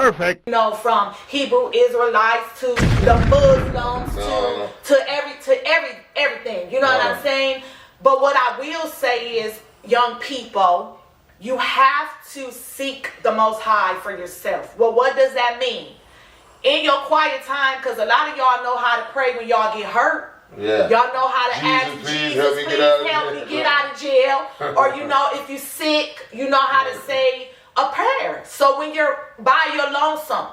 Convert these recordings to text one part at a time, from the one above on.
Perfect. You know, from Hebrew Israelites to the Muslims to everything. You know what I'm saying? But what I will say is, young people, you have to seek the Most High for yourself. Well, what does that mean? In your quiet time, because a lot of y'all know how to pray when y'all get hurt. Yeah. Y'all know how to ask Jesus, please help me get out of jail. Or, you know, if you're sick, you know how to say a prayer. So when you're by your lonesome,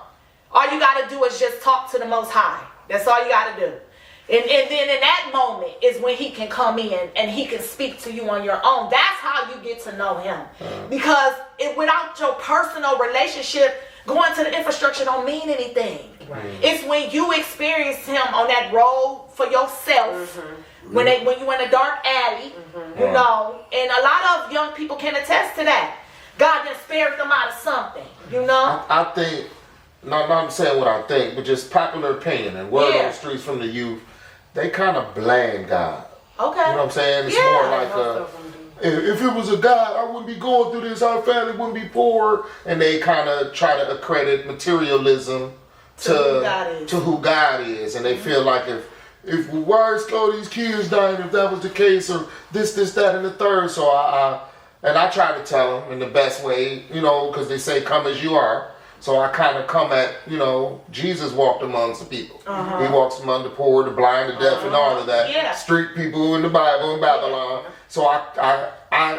all you got to do is just talk to the Most High. That's all you got to do. And then in that moment is when he can come in and he can speak to you on your own. That's how you get to know him. Because without your personal relationship, going to the infrastructure don't mean anything. Right. It's when you experience him on that road for yourself, when you in a dark alley, you know, and a lot of young people can attest to that. God done spared them out of something, you know? I think, not I'm saying what I think, but just popular opinion and word on the streets from the youth, they kind of blame God. Okay. You know what I'm saying? It's more like if it was a God, I wouldn't be going through this. Our family wouldn't be poor. And they kind of try to accredit materialism to who God is. And they feel like if why is all these kids dying if that was the case, or this, that, and the third. So I try to tell them in the best way, you know, because they say come as you are. So I kind of come at, you know, Jesus walked amongst the people. He walks among the poor, the blind, the deaf, and all of that. Yeah. Street people in the Bible in Babylon. So I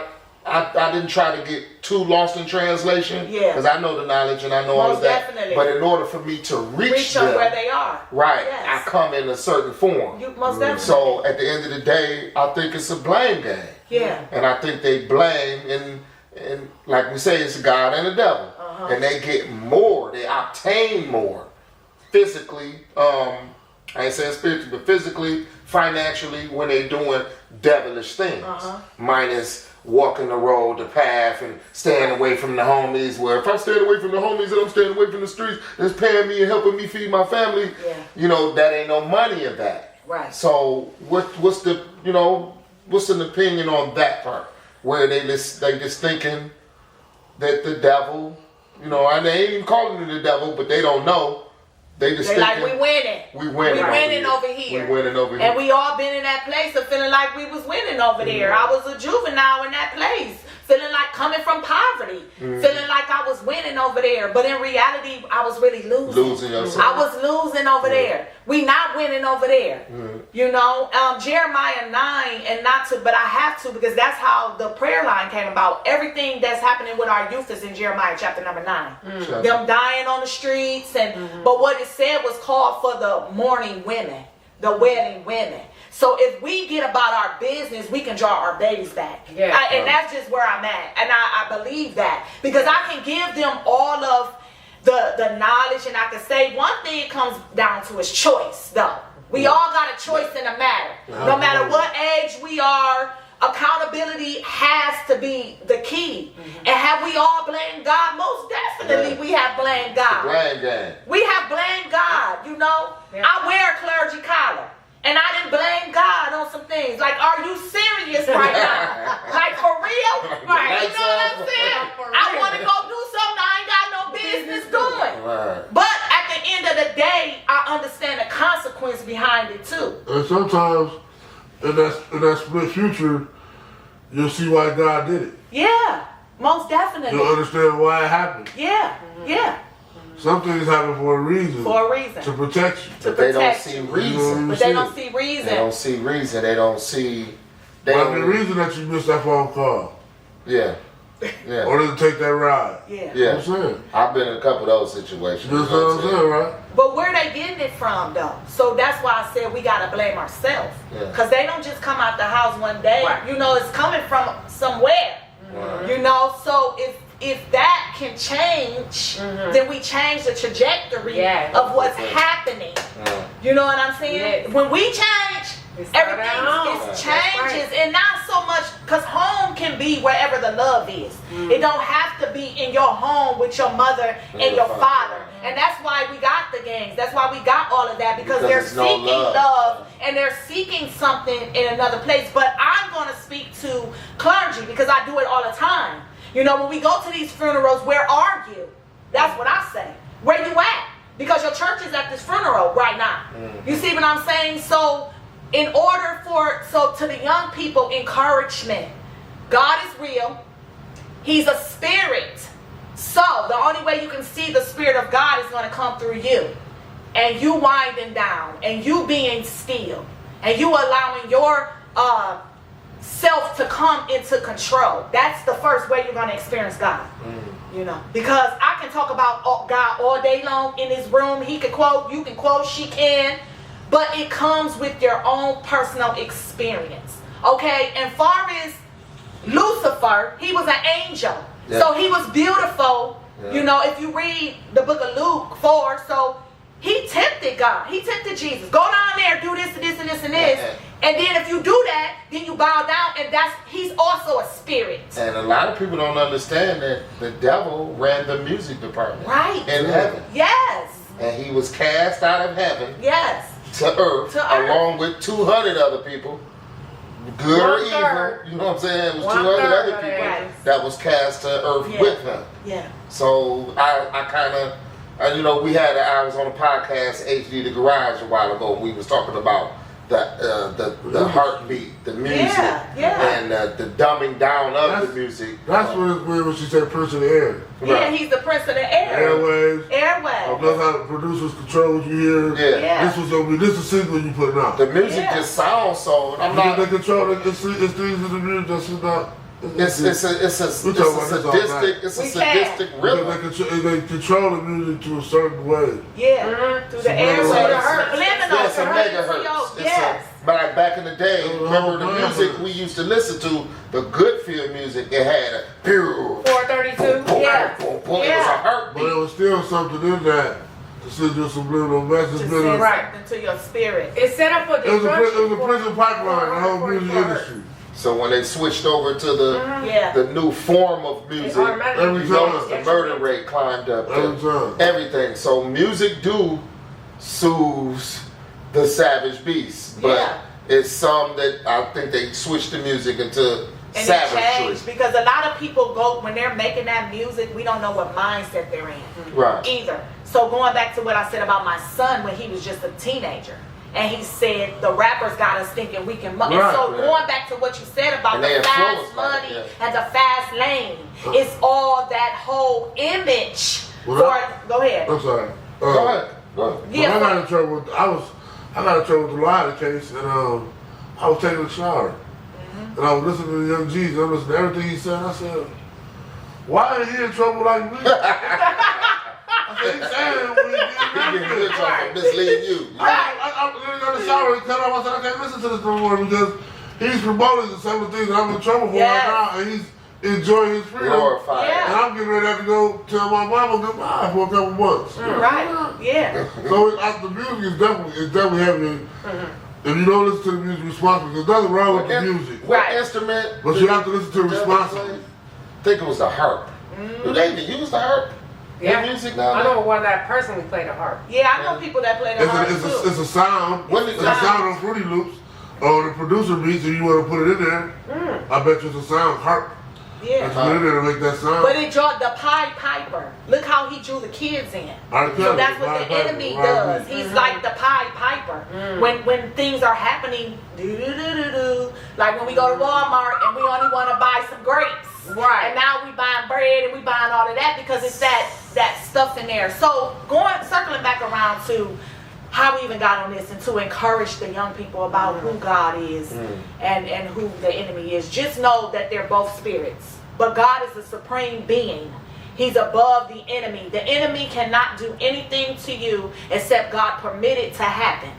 didn't try to get too lost in translation. Because I know the knowledge and I know all of that. Definitely. But in order for me to reach them where they are. Right. Yes. I come in a certain form. Most definitely. So at the end of the day, I think it's a blame game. Yeah. And I think they blame and like we say, it's a God and a devil. And they get more, they obtain more physically, I ain't saying spiritually, but physically, financially, when they're doing devilish things. Minus walking the road, the path, and staying away from the homies, where if I'm staying away from the homies and I'm staying away from the streets that's paying me and helping me feed my family, you know, that ain't no money in that. Right. So what's the, you know, what's an opinion on that part? Where they just thinking that the devil, you know, and they ain't even calling it the devil, but they don't know. They just like, we winning. We winning over here. We winning over here. And we all been in that place of feeling like we was winning over there. I was a juvenile in that place. Feeling like coming from poverty. Feeling like I was winning over there. But in reality, I was really losing. Losing yourself. I was losing over there. We not winning over there. You know, Jeremiah 9, and but I have to, because that's how the prayer line came about. Everything that's happening with our youth is in Jeremiah chapter number 9. Them dying on the streets. But what it said was called for the mourning women, the wedding women. So if we get about our business, we can draw our babies back. And that's just where I'm at. And I believe that. Because I can give them all of the knowledge, and I can say one thing it comes down to is choice, though. We all got a choice in the matter. No matter what age we are, accountability has to be the key. And have we all blamed God? Most definitely we have blamed God. We have blamed God, you know. I wear a clergy collar. And I didn't blame God on some things. Like, are you serious right now? Like, for real? Right. You know what I'm saying? I want to go do something I ain't got no business doing. Right. But at the end of the day, I understand the consequence behind it, too. And sometimes, in that split future, you'll see why God did it. Yeah, most definitely. You'll understand why it happened. Yeah, yeah. Some things happen for a reason. For a reason. To protect you. But they don't see reason. But they don't see reason. They don't see reason. They don't see... Might be the reason that you missed that phone call. Yeah. Yeah. Or to take that ride. Yeah. Yeah. I'm saying. I've been in a couple of those situations. That's what I'm saying, right? But where they getting it from, though? So that's why I said we got to blame ourselves. Because they don't just come out the house one day. Right. You know, it's coming from somewhere. Right. You know, so if that can change, then we change the trajectory of what's happening. You know what I'm saying? When we change, everything changes. And not so much, because home can be wherever the love is. It don't have to be in your home with your mother and your father. And that's why we got the gangs. That's why we got all of that, because they're seeking love and they're seeking something in another place. But I'm going to speak to clergy because I do it all the time. You know, when we go to these funerals, where are you? That's what I say. where you at? Because your church is at this funeral right now. You see what I'm saying? So in order to the young people, encouragement. God is real. He's a spirit. So the only way you can see the Spirit of God is going to come through you. And you winding down. And you being still. And you allowing your self to come into control. That's the first way you're going to experience God. You know, because I can talk about God all day long in this room. He can quote, you can quote, she can. But it comes with your own personal experience. Okay? And far as Lucifer, he was an angel. Yeah. So he was beautiful. Yeah. You know, if you read the book of Luke 4, so he tempted God. He tempted Jesus. Go down there, do this and this and this and this. And then if you do that, then you bow down, and he's also a spirit. And a lot of people don't understand that the devil ran the music department. Right. In heaven. Yes. And he was cast out of heaven. Yes. To earth. Along with 200 other people. Good or evil. You know what I'm saying? It was 200 other people that was cast to earth with him. Yeah. So I kind of, you know, I was on a podcast, HD The Garage, a while ago, and we was talking about the heartbeat, the music, and the dumbing down of the music. That's when she said Prince of the Air. Yeah, right. He's the Prince of the Air. Airwaves. That's how the producers control what you hear. Yeah. This is a single you putting out. The music just sounds so. They control it. It's things in the music that's not. It's a sadistic rhythm. They control the music to a certain way. Yeah, through the airwaves. Yes, a megahertz. Yes. But like back in the day, remember the music we used to listen to, the Goodfield music, it had a pure 432. Yeah. It was a heartbeat. But it was still something in that to send you a subliminal message. To send right into your spirit. It's set up for destruction. It was a prison pipeline, the whole music industry. So when they switched over to the new form of music, you notice the murder rate climbed up. Everything. So music soothes the savage beast, but it's some that I think they switched the music into savagery. Because a lot of people when they're making that music, we don't know what mindset they're in. Right. Either. So going back to what I said about my son when he was just a teenager. And he said the rappers got us thinking we can money. Right, so going back to what you said about the fast money and the fast lane, it's all that whole image. Go ahead. I'm sorry. Go ahead. Yeah, I got in trouble with the Lottie case, and I was taking a shower, and I was listening to Young Jeezy. I listened to everything he said. I said, "Why ain't he in trouble like me?" He's saying when you get misleading you. I got the shower and cut off. I said, I can't listen to this no more because he's promoting some of the things that I'm in trouble for right now, and he's enjoying his freedom. And I'm getting ready to go tell my mama goodbye for a couple months. Right. Yeah. So the music is definitely heavy. If you don't listen to the music responsibly, there's nothing wrong with the music. What instrument? But you have to listen to it responsibly. I think it was the harp. Do they use the harp? Yeah. Music now. I know one that personally played the harp. Yeah, I know people that play the harp too. It's a sound. It's a sound on Fruity Loops or the producer beats, and you want to put it in there. I bet you it's a sound harp. Yeah. Put it in there to make that sound. But it drew the Pied Piper. Look how he drew the kids in. So that's what the enemy does. He's like the Pied Piper. When things are happening, like when we go to Walmart and we only want to buy some grapes. Right. And now we buying bread and we buying all of that because it's that stuff in there. So circling back around to how we even got on this and to encourage the young people about who God is and who the enemy is. Just know that they're both spirits. But God is the supreme being. He's above the enemy. The enemy cannot do anything to you except God permitted to happen.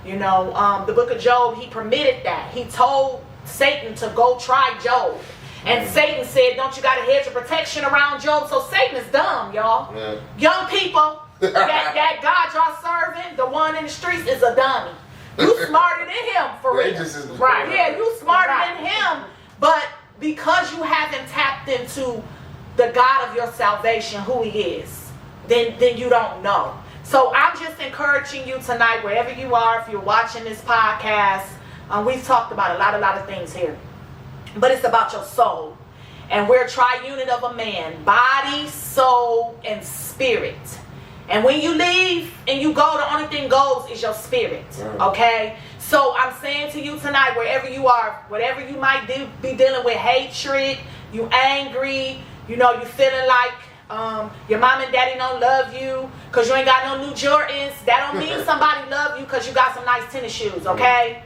You know, the book of Job, he permitted that. He told Satan to go try Job. And Satan said, don't you got a hedge of protection around Job? So Satan is dumb, y'all. Yeah. Young people, that God y'all serving, the one in the streets, is a dummy. You smarter than him, for real. Right. Yeah, you smarter than him. But because you haven't tapped into the God of your salvation, who he is, then you don't know. So I'm just encouraging you tonight, wherever you are, if you're watching this podcast, we've talked about a lot of things here. But it's about your soul. And we're a triunit of a man. Body, soul, and spirit. And when you leave and you go, the only thing goes is your spirit. Okay? So I'm saying to you tonight, wherever you are, whatever you might be dealing with, hatred, you angry, you know, you feeling like your mom and daddy don't love you because you ain't got no new Jordans. That don't mean somebody love you because you got some nice tennis shoes, okay?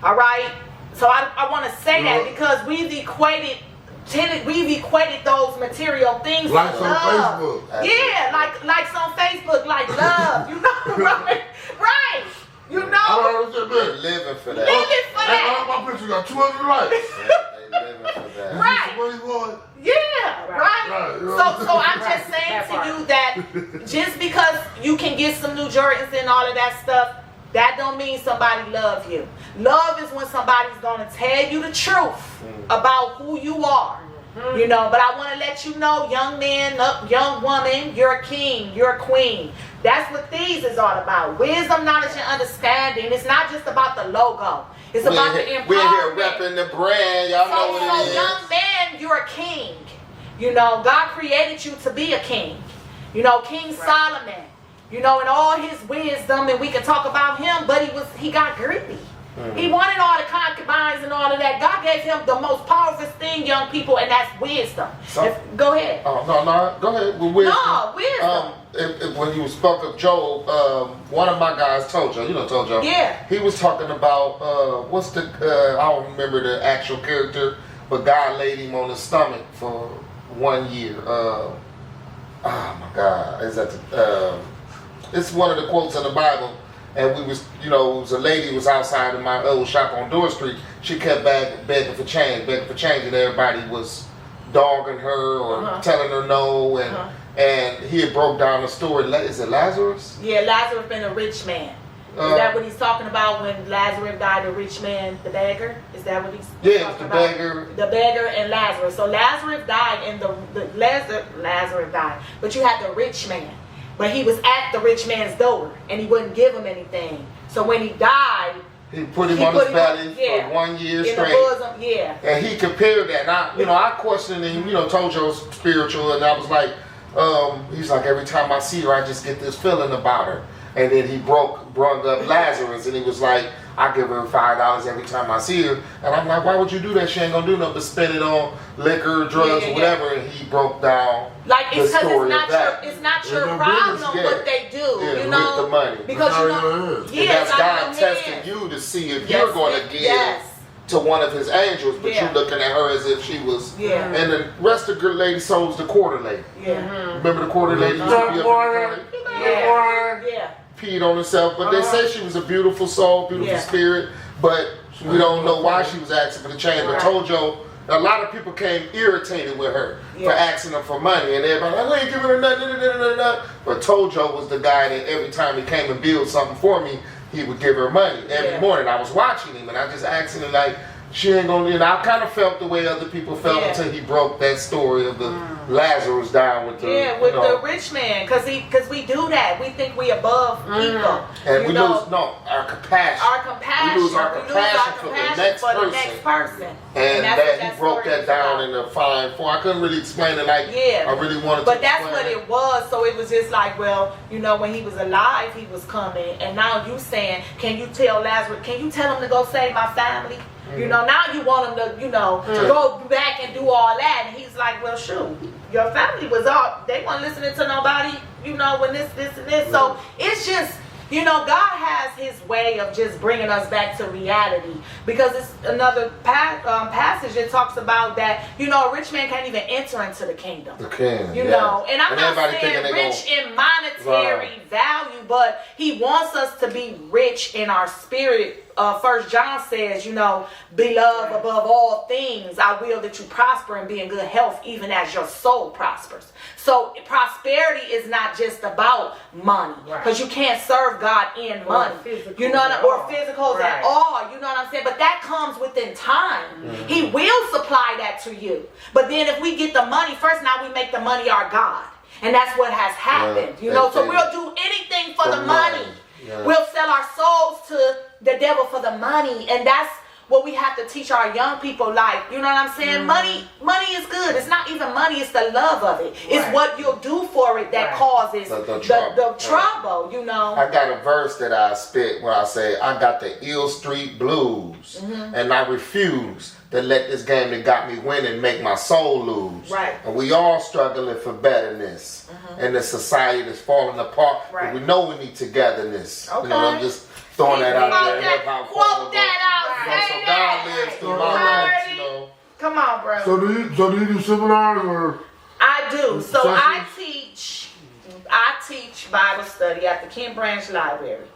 All right? So I want to say that because we've equated those material things like with on love. Facebook. Yeah, like on Facebook, like love. You know, right? You know, I don't understand They're that. living for that. living for And that. all my pictures got 200 likes. They living for that. Right. What you want? Yeah, right. Right. So I'm just saying to you that just because you can get some new Jordans and all of that stuff, that don't mean somebody love you. Love is when somebody's gonna tell you the truth about who you are. You know, but I want to let you know, young man, young woman, you're a king, you're a queen. That's what these is all about. Wisdom, knowledge, and understanding. It's not just about the logo. It's about the empowerment. We're here repping the brand. Y'all know what it is. Young man, you're a king. You know, God created you to be a king. You know, King Solomon, you know, in all his wisdom, and we can talk about him, but he got greedy. He wanted all the concubines and all of that. God gave him the most powerful thing, young people, and that's wisdom. Go ahead. Oh, no, go ahead. With wisdom. No, wisdom. When you spoke of Job, one of my guys told you know Tojo. Yeah. He was talking about, I don't remember the actual character, but God laid him on his stomach for 1 year. Oh my God. It's one of the quotes in the Bible. And we was, you know, it was a lady was outside of my old shop on Door Street. She kept begging for change, and everybody was dogging her or telling her no. And he had broke down the story. Is it Lazarus? Yeah, Lazarus been a rich man. Is that what he's talking about when Lazarus died, the rich man, the beggar? Is that what he's talking about? Beggar. The beggar and Lazarus. So Lazarus died and Lazarus died. But you had the rich man. But he was at the rich man's door, and he wouldn't give him anything. So when he died, he put him on his belly for 1 year straight. The bosom, And he compared that. And I questioned him, Tojo's spiritual, and I was like, he's like, every time I see her, I just get this feeling about her. And then he brought up Lazarus, and he was like, I give her $5 every time I see her. And I'm like, why would you do that? She ain't gonna do nothing but spend it on liquor, drugs, whatever. And he broke down it's the story of that. It's not your problem what they do, you know? With the money. Because and that's God testing you to see if you're going to give to one of his angels, but you're looking at her as if she was. Yeah. And the rest of the lady soul's the quarter lady. Yeah. Remember the quarter lady used to be up in the corner? Yeah. Peed on herself, but they say she was a beautiful soul, beautiful spirit, but we don't know why she was asking for the change. But Tojo, a lot of people came irritated with her for asking them for money, and everybody like, I ain't giving her nothing. But Tojo was the guy that every time he came and build something for me, he would give her money every morning. I was watching him, and I just asking him like, she ain't gonna. I kind of felt the way other people felt until he broke that story of the Lazarus down with the the rich man, because we do that. We think we above people, and we lose our compassion. We lose our compassion for the next person. And that he broke that down in a fine form. I couldn't really explain it like I really wanted to. But that's what it was. So it was just like, well, when he was alive, he was coming, and now you saying, can you tell Lazarus? Can you tell him to go save my family? Now you want him to, go back and do all that. And he's like, well, shoot, your family was all, they weren't listening to nobody, when this, and this. So it's just, God has his way of just bringing us back to reality. Because it's another passage that talks about that, a rich man can't even enter into the kingdom. And I'm not saying rich in monetary value, but he wants us to be rich in our spirit. 1 John says, beloved above all things, I will that you prosper and be in good health, even as your soul prospers. So prosperity is not just about money, because you can't serve God in money, or physicals at all. You know what I'm saying? But that comes within time. He will supply that to you. But then if we get the money first, now we make the money our God, and that's what has happened. So we'll do anything for the money. We'll sell our souls to the devil for the money, and that's what we have to teach our young people, like, you know what I'm saying? Money is good. It's not even money, it's the love of it. It's what you'll do for it that causes the trouble, you know. I got a verse that I spit where I say, I got the ill street blues, and I refuse to let this game that got me winning make my soul lose. Right. And we all struggling for betterness. And the society that's falling apart. But we know we need togetherness. Okay. You know, I'm just throwing that out there. Quote that out. So God lives through my life, you know. Come on, bro. So do you do seminars or? I do. So sessions? I teach Bible study at the Kent Branch Library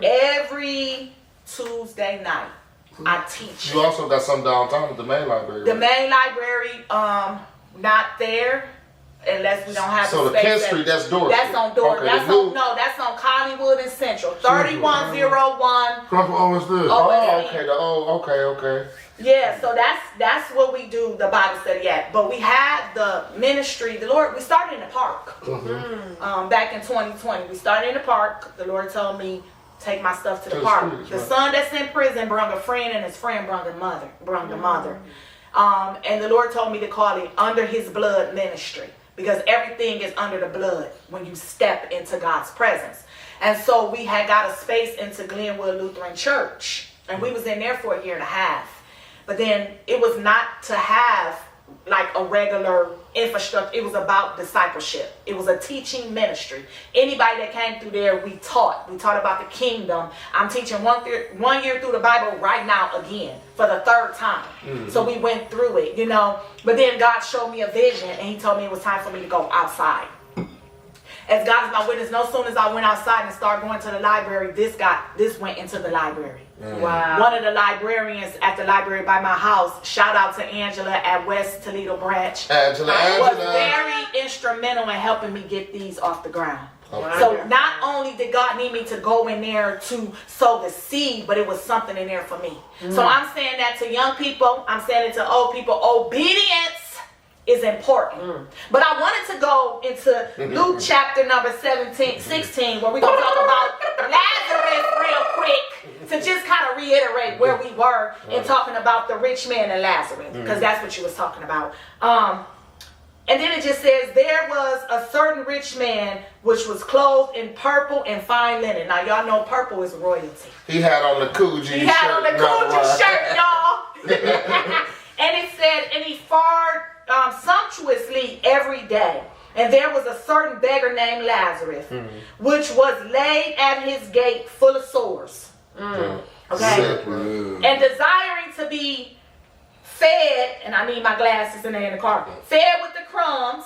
every Tuesday night. I teach. You also got some downtown at the main library. The main library, not there. Unless we don't have so the Kent Street, that's Dorothy. That's on Dorothy. Okay, that's on Collingwood and Central. 3101. Okay. Yeah, so that's what we do the Bible study at. But we had the ministry. The Lord, we started in the park. Back in 2020, we started in the park. The Lord told me, take my stuff to the park. Streets, the son that's in prison brought a friend, and his friend brought the mother. And the Lord told me to call it Under His Blood Ministry. Because everything is under the blood when you step into God's presence. And so we had got a space into Glenwood Lutheran Church. And we was in there for 1.5 years. But then it was not to have like a regular infrastructure. It was about discipleship. It was a teaching ministry. Anybody that came through there, we taught. We taught about the kingdom. I'm teaching 1 year through the Bible right now again for the 3rd time. So we went through it, you know. But then God showed me a vision, and He told me it was time for me to go outside. As God is my witness, no sooner as I went outside and started going to the library, this went into the library. Wow. One of the librarians at the library by my house, shout out to Angela at West Toledo Branch, was very instrumental in helping me get these off the ground. Okay. So not only did God need me to go in there to sow the seed, but it was something in there for me. So I'm saying that to young people, I'm saying it to old people, obedience is important. But I wanted to go into Luke chapter number 16, where we're going to talk about Lazarus real quick, to just kind of reiterate where we were in talking about the rich man and Lazarus, because that's what you was talking about. And then it just says, there was a certain rich man which was clothed in purple and fine linen. Now y'all know purple is royalty. He had on the Coogee shirt. He had on the Coogee shirt, y'all. And it said, and he fared sumptuously every day. And there was a certain beggar named Lazarus, which was laid at his gate full of sores. Okay? And desiring to be fed, and I need my glasses in there in the car, fed with the crumbs,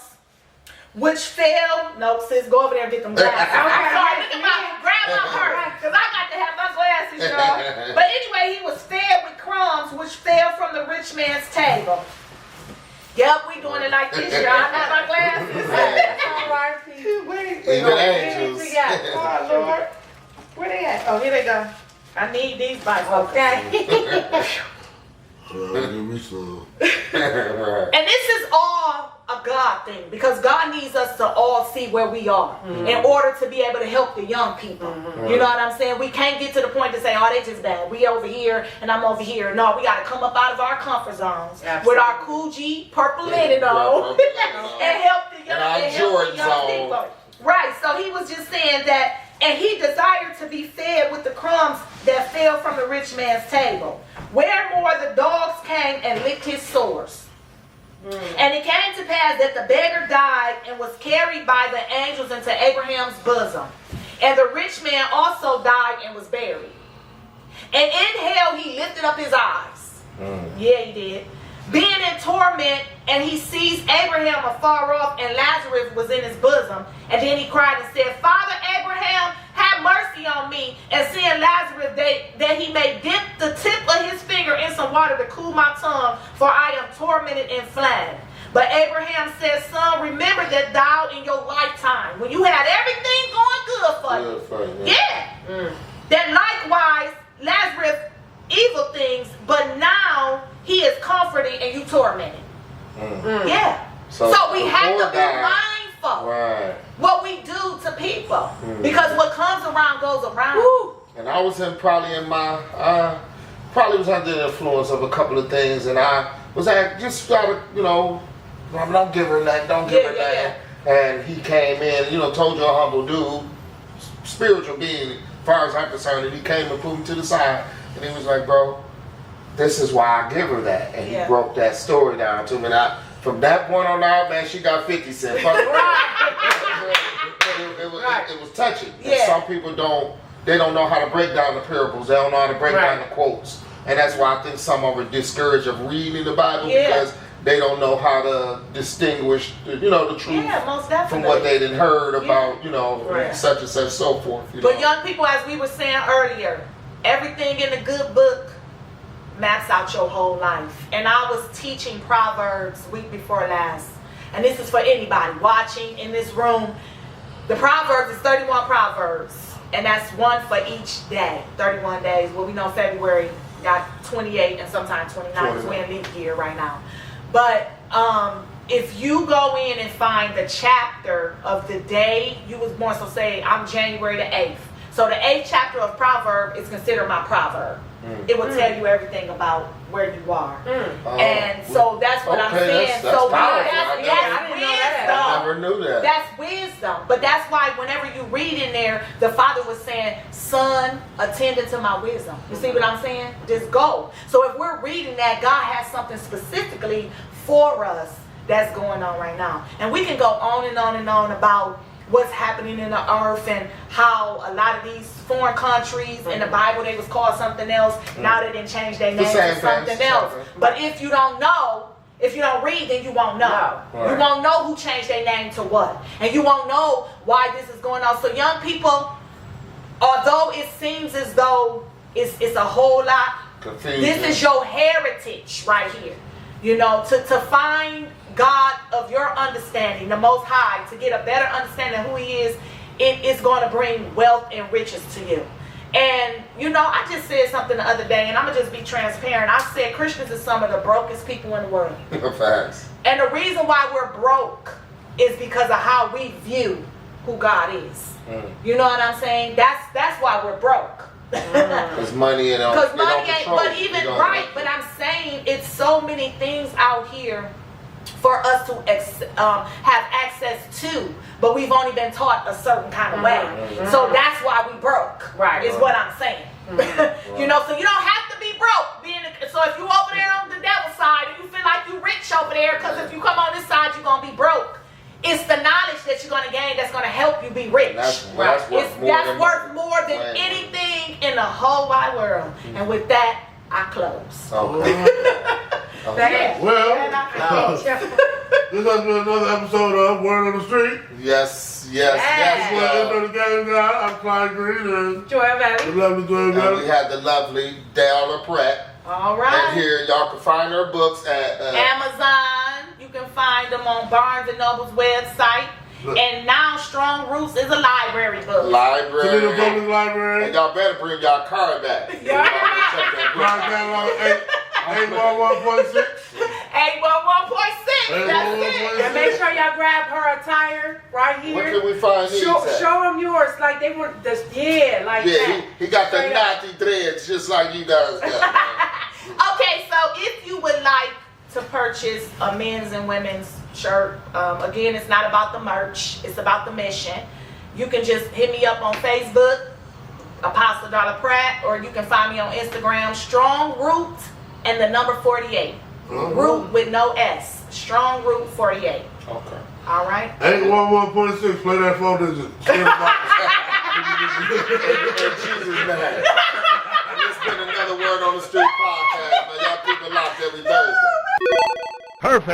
which fell, no, sis, go over there and get them glasses. I'm sorry, look at grab my purse, because I got to have my glasses, y'all. But anyway, he was fed with crumbs, which fell from the rich man's table. Yep, we doing it like this, y'all. I got my glasses. Even angels. Oh, Lord. Where they at? Oh, here they go. I need these bifocals. Okay. Give me some. And this is all a God thing, because God needs us to all see where we are in order to be able to help the young people. You know what I'm saying? We can't get to the point to say, oh, they just bad. We over here and I'm over here. No, we got to come up out of our comfort zones with our Coogee purple linen on and help the young people. Right. So he was just saying that, and he desired to be fed with the crumbs that fell from the rich man's table. Wherefore the dogs came and licked his sores. And it came to pass that the beggar died and was carried by the angels into Abraham's bosom. And the rich man also died and was buried. And in hell he lifted up his eyes. Yeah, he did. Being in torment, and he sees Abraham afar off, and Lazarus was in his bosom. And then he cried and said, Father Abraham, have mercy on me, and send Lazarus that he may dip the tip of his finger in some water to cool my tongue, for I am tormented and flamed. But Abraham said, Son, remember that thou in your lifetime, when you had everything going good for you, that likewise Lazarus evil things, but now he is comforted and you tormented. So we have to be mindful what we do to people, because what comes around goes around. And I was probably in my probably was under the influence of a couple of things, and I was like, just gotta, you know, don't give her that, don't give her that. And he came in, you know, told you a humble dude, spiritual being, as far as I'm concerned, and he came and put him to the side, and he was like, bro, this is why I give her that. And he broke that story down to me. And from that point on out, man, she got 50 cents. It was touching. And some people they don't know how to break down the parables. They don't know how to break down the quotes. And that's why I think some of them are discouraged of reading the Bible because they don't know how to distinguish, you know, the truth from what they didn't heard about, you know, such and such, so forth. But young people, as we were saying earlier, everything in the good book maps out your whole life. And I was teaching Proverbs week before last. And this is for anybody watching in this room. The Proverbs is 31 Proverbs. And that's one for each day. 31 days. Well, we know February got 28 and sometimes 29 because we're in leap year right now. But if you go in and find the chapter of the day you was born, so say I'm January the 8th. So the 8th chapter of Proverb is considered my proverb. It will tell you everything about where you are. And so that's what I'm saying. That's powerful. That's wisdom. I never knew that. That's wisdom. But that's why whenever you read in there, the father was saying, son, attend to my wisdom. You see what I'm saying? Just go. So if we're reading that, God has something specifically for us that's going on right now. And we can go on and on and on about what's happening in the earth and how a lot of these foreign countries in the Bible, they was called something else. Now they didn't change their name to something else. But if you don't know, if you don't read, then you won't know. You won't know who changed their name to what. And you won't know why this is going on. So young people, although it seems as though it's a whole lot, confusion. This is your heritage right here. You know, to find God of your understanding, the Most High, to get a better understanding of who He is, it is going to bring wealth and riches to you. And, you know, I just said something the other day, and I'm going to just be transparent. I said Christians are some of the brokest people in the world. Facts. And the reason why we're broke is because of how we view who God is. You know what I'm saying? That's why we're broke. Because money ain't. Because money ain't. But even but I'm saying it's so many things out here for us to have access to, but we've only been taught a certain kind of way. So that's why we broke. Is what I'm saying. You know, so you don't have to be broke. So if you over there on the devil's side and you feel like you rich over there, because if you come on this side you're gonna be broke. It's the knowledge that you're gonna gain that's gonna help you be rich. That's worth more than anything in the whole wide world. And with that, I close. Okay. Well, this has been another episode of Word on the Street. Yes. We're in the game now. I'm Clyde Green and Joy Valley. The lovely Joy Valley. And we had the lovely Darla Pratt. All right. And here y'all can find her books at Amazon. You can find them on Barnes & Noble's website. And now Strong Roots is a library book. Library. Public library. And y'all better bring y'all card back. Yeah. 811.6. 811.6. That's it. And make sure y'all grab her attire right here. Where can we find these at? Show them yours like they want this. Yeah, like that. He got the knotty threads just like you guys got. Okay, so if you would like to purchase a men's and women's shirt, again, it's not about the merch, it's about the mission. You can just hit me up on Facebook, Apostle Darla Pratt, or you can find me on Instagram, Strong Root and the number 48. Root with no S. Strong Root 48. Okay. All right. 811.6. Play that phone digit. In Jesus' name. It's been another Word on the Street podcast, man. Y'all keep it locked every Thursday. Perfect.